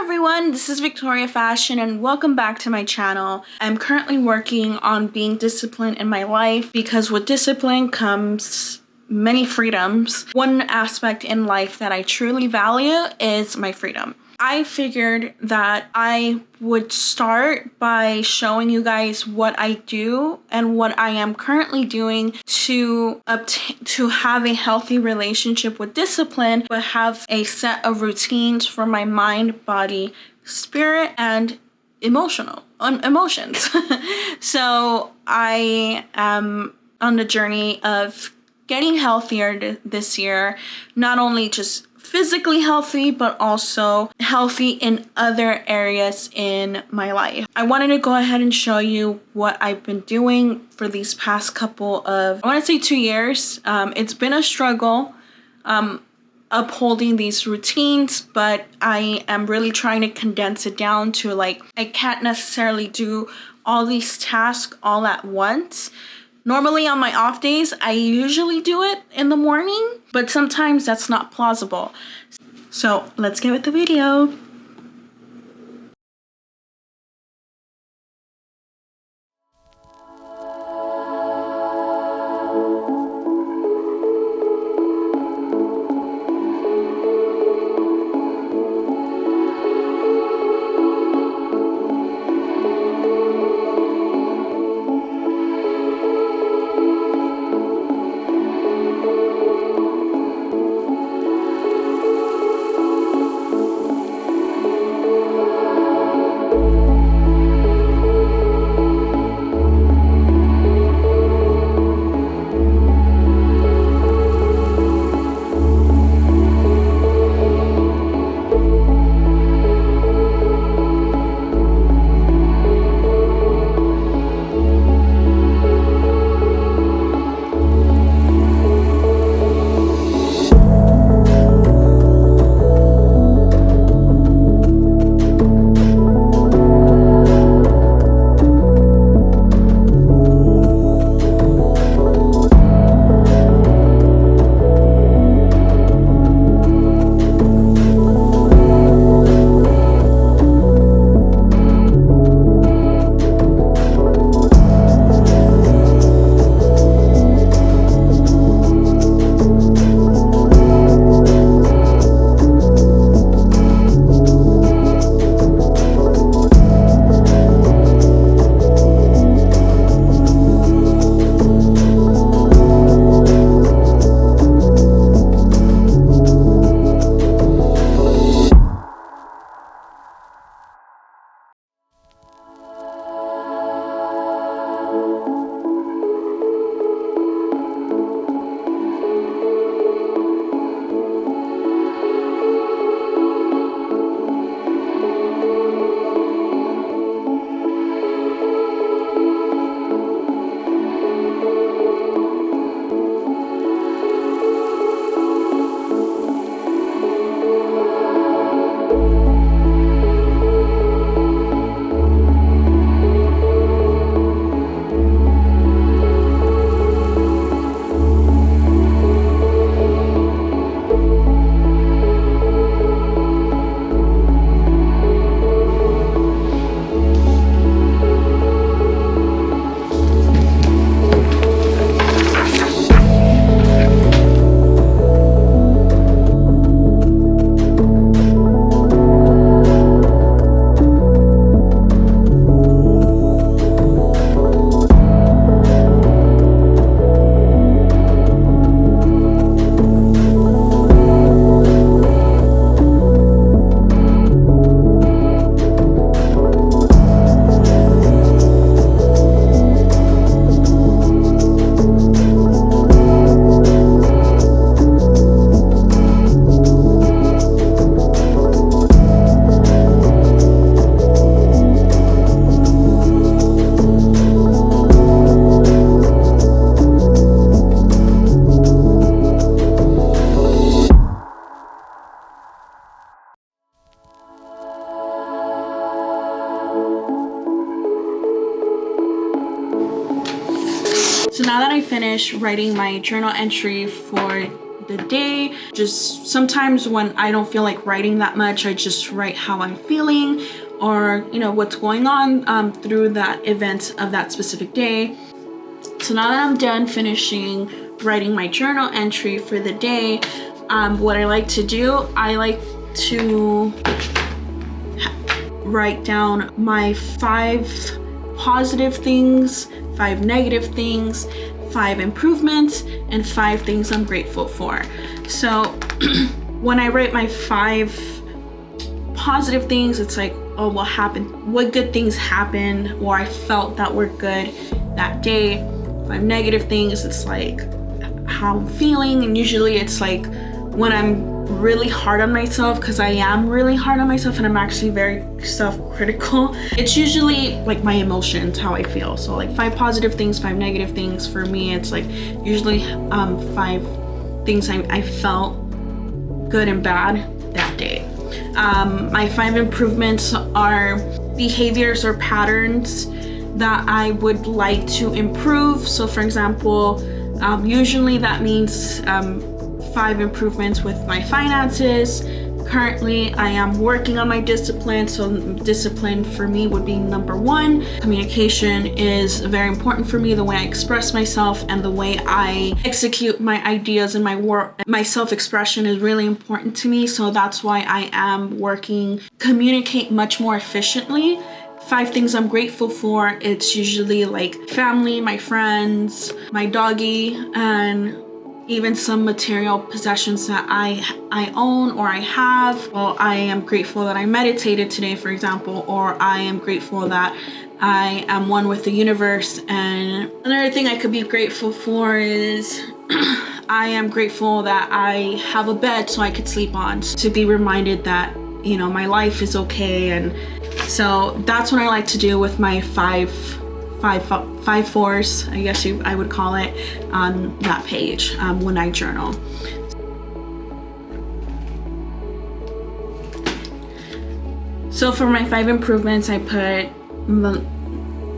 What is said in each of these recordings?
everyone, this is Victoria Fashion and welcome back to my channel. I'm currently working on being disciplined in my life because with discipline comes many freedoms. One aspect in life that I truly value is my freedom. I figured that I would start by showing you guys what I do and what I am currently doing to have a healthy relationship with discipline, but have a set of routines for my mind, body, spirit, and emotions. So I am on the journey of getting healthier this year, not only just physically healthy, but also healthy in other areas in my life. I wanted to go ahead and show you what I've been doing for these past couple of, I want to say 2 years. It's been a struggle upholding these routines, but I am really trying to condense it down to I can't necessarily do all these tasks all at once. Normally on my off days, I usually do it in the morning, but sometimes that's not plausible. So let's get with the video. So now that I finished writing my journal entry for the day. Just sometimes when I don't feel like writing that much, I just write how I'm feeling, or what's going on through that event of that specific day. So now that I'm done finishing writing my journal entry for the day, what I like to do, I like to write down my 5 positive things, 5 negative things, 5 improvements, and 5 things I'm grateful for. So when I write my 5 positive things, it's like, oh, what happened? What good things happened, or I felt that were good that day. 5 negative things, it's like how I'm feeling, and usually it's like when I'm really hard on myself, because I am really hard on myself and I'm actually very self-critical. It's usually like my emotions, how I feel. So like 5 positive things, 5 negative things. For me, it's like usually 5 things I felt good and bad that day. My 5 improvements are behaviors or patterns that I would like to improve. So for example, usually that means 5 improvements with my finances. Currently, I am working on my discipline. So discipline for me would be number 1. Communication is very important for me. The way I express myself and the way I execute my ideas and my work, my self-expression is really important to me. So that's why I am working, communicate much more efficiently. 5 things I'm grateful for, it's usually like family, my friends, my doggy, and even some material possessions that I own or I have. Well, I am grateful that I meditated today, for example, or I am grateful that I am one with the universe. And another thing I could be grateful for is I am grateful that I have a bed so I could sleep on, to be reminded that, my life is okay. And so that's what I like to do with my 5 fours, I guess I would call it, on that page when I journal. So for my 5 improvements, I put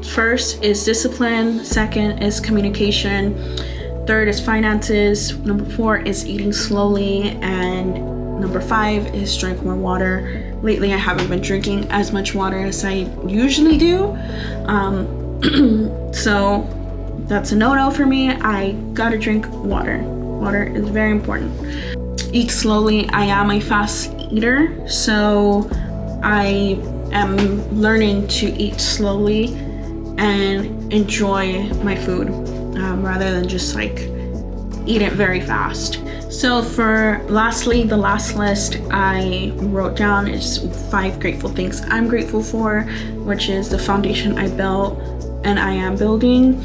first is discipline, second is communication, third is finances, number 4 is eating slowly, and number 5 is drink more water. Lately, I haven't been drinking as much water as I usually do. So that's a no-no for me. I gotta drink water. Water is very important. Eat slowly. I am a fast eater, so I am learning to eat slowly and enjoy my food rather than just like eat it very fast. So for lastly, the last list I wrote down is 5 grateful things I'm grateful for, which is the foundation I built and I am building.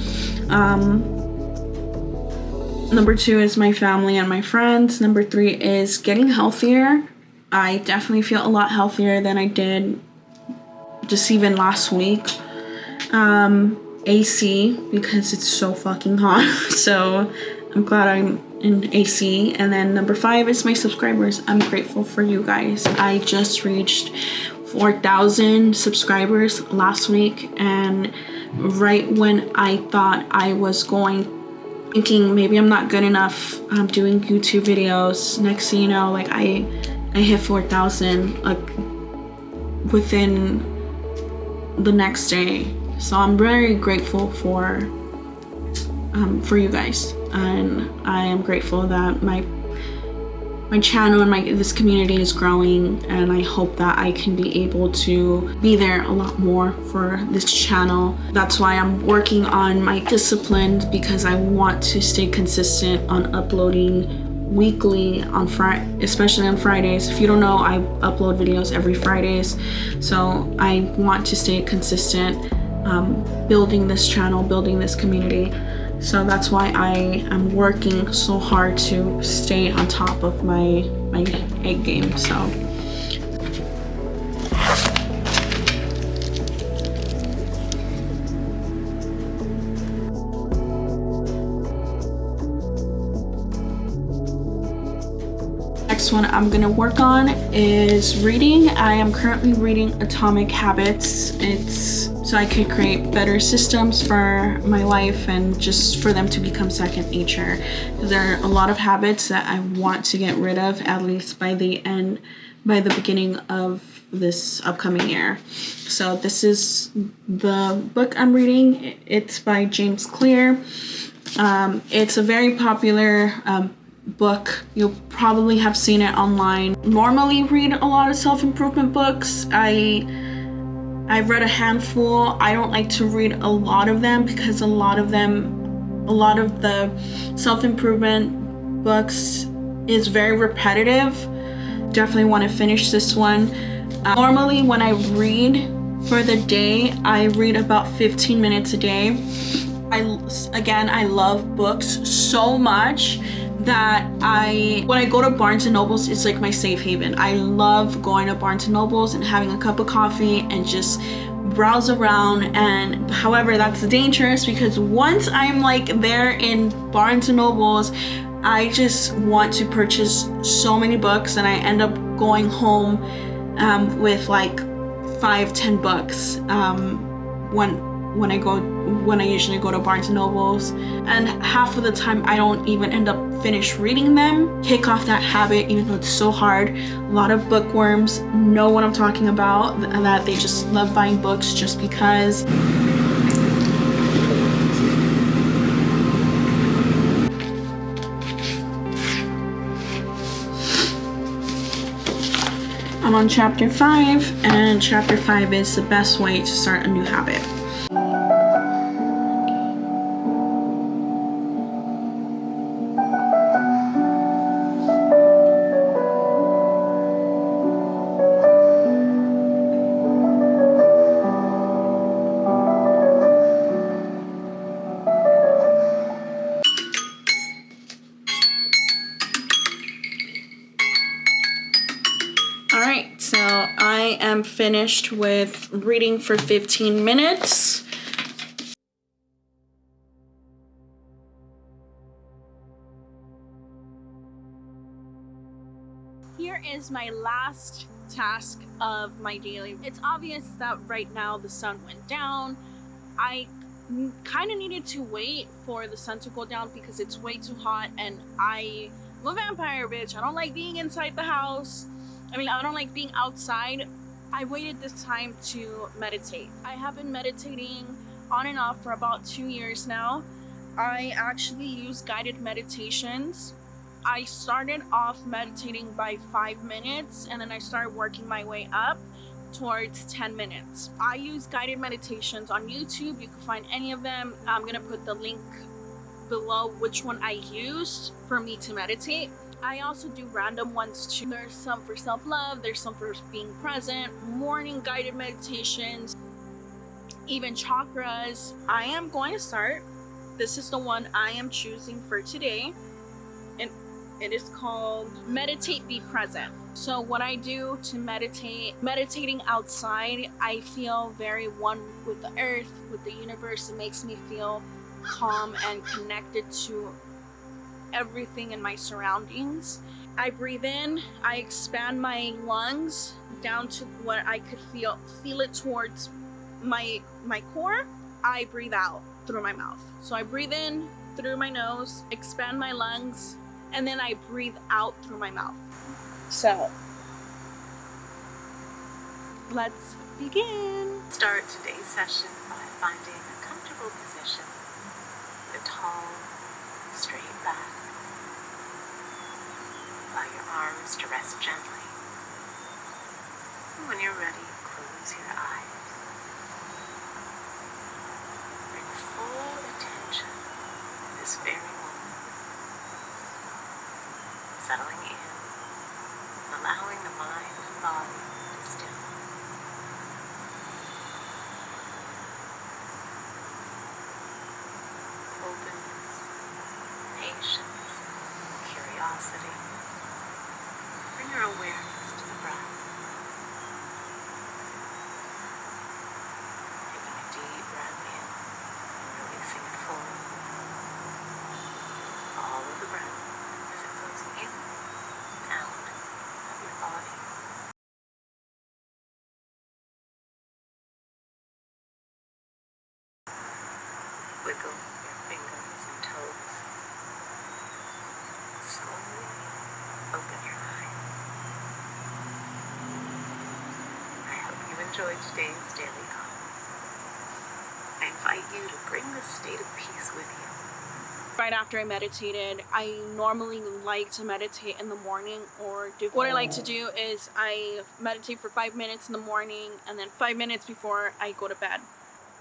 Number 2 is my family and my friends. Number 3 is getting healthier. I definitely feel a lot healthier than I did just even last week. AC, because it's so fucking hot. So I'm glad I'm in AC. And then number 5 is my subscribers. I'm grateful for you guys. I just reached 4,000 subscribers last week, and right when I thought I was thinking maybe I'm not good enough doing YouTube videos, next thing you know, like I hit 4,000 like within the next day. So I'm very grateful for you guys, and I am grateful that my channel and this community is growing, and I hope that I can be able to be there a lot more for this channel. That's why I'm working on my discipline, because I want to stay consistent on uploading weekly on Friday, especially on Fridays. If you don't know, I upload videos every Fridays, so I want to stay consistent building this channel, building this community. So that's why I am working so hard to stay on top of my egg game. So next first one I'm gonna work on is reading. I am currently reading Atomic Habits. It's so I could create better systems for my life and just for them to become second nature. There are a lot of habits that I want to get rid of, at least by the beginning of this upcoming year. So this is the book I'm reading. It's by James Clear. It's a very popular book. You'll probably have seen it online. Normally read a lot of self-improvement books. I've read a handful. I don't like to read a lot of them because a lot of the self-improvement books is very repetitive. Definitely want to finish this one. Normally when I read for the day, I read about 15 minutes a day. I love books so much that when I go to Barnes and Nobles, it's like my safe haven. I love going to Barnes and Nobles and having a cup of coffee and just browse around. And however, that's dangerous because once I'm like there in Barnes and Nobles, I just want to purchase so many books and I end up going home with like 5-10 books when I usually go to Barnes and Nobles, and half of the time I don't even end up finish reading them. Kick off that habit, even though it's so hard. A lot of bookworms know what I'm talking about, that they just love buying books just because. I'm on chapter 5, and chapter 5 is the best way to start a new habit. Alright, so I am finished with reading for 15 minutes. Here is my last task of my daily. It's obvious that right now the sun went down. I kind of needed to wait for the sun to go down because it's way too hot, and I'm a vampire, bitch. I don't like being inside the house. I don't like being outside. I waited this time to meditate. I have been meditating on and off for about 2 years now. I actually use guided meditations. I started off meditating by 5 minutes, and then I started working my way up towards 10 minutes. I use guided meditations on YouTube. You can find any of them. I'm gonna put the link below which one I used for me to meditate. I also do random ones too. There's some for self-love, there's some for being present, morning guided meditations, even chakras. I am going to start. This is the one I am choosing for today, and it is called Meditate, Be Present. So what I do to meditating outside, I feel very one with the earth, with the universe. It makes me feel calm and connected to everything in my surroundings. I breathe in, I expand my lungs down to what I could feel it towards my core. I breathe out through my mouth. So I breathe in through my nose, expand my lungs, and then I breathe out through my mouth. So let's begin. Start today's session by finding a comfortable position with a tall, straight back. Allow your arms to rest gently. And when you're ready, close your eyes. Bring full attention to this very moment. Settling in, allowing the mind and body to still. Openness, patience, curiosity. Bring your awareness to the breath. Taking a deep breath in and releasing it fully. All of the breath as it flows in and out. wiggle your fingers and toes. Slowly open your eyes. I hope you enjoyed today's daily calm. I invite you to bring this state of peace with you. Right after I meditated, I normally like to meditate in the morning or what I like to do is I meditate for 5 minutes in the morning and then 5 minutes before I go to bed.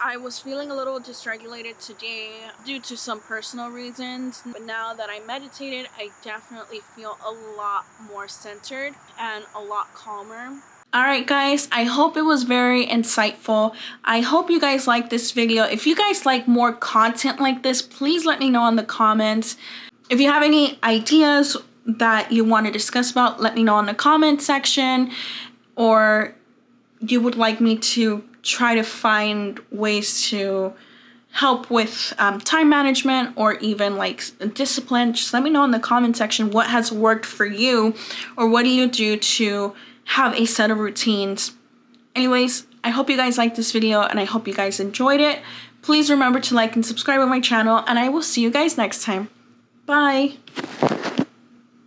I was feeling a little dysregulated today due to some personal reasons, but now that I meditated, I definitely feel a lot more centered and a lot calmer. Alright guys, I hope it was very insightful. I hope you guys like this video. If you guys like more content like this, please let me know in the comments. If you have any ideas that you want to discuss about, let me know in the comment section. Or you would like me to try to find ways to help with time management or even like discipline, just let me know in the comment section what has worked for you or what do you do to have a set of routines. Anyways, I hope you guys liked this video and I hope you guys enjoyed it. Please remember to like and subscribe on my channel and I will see you guys next time. Bye!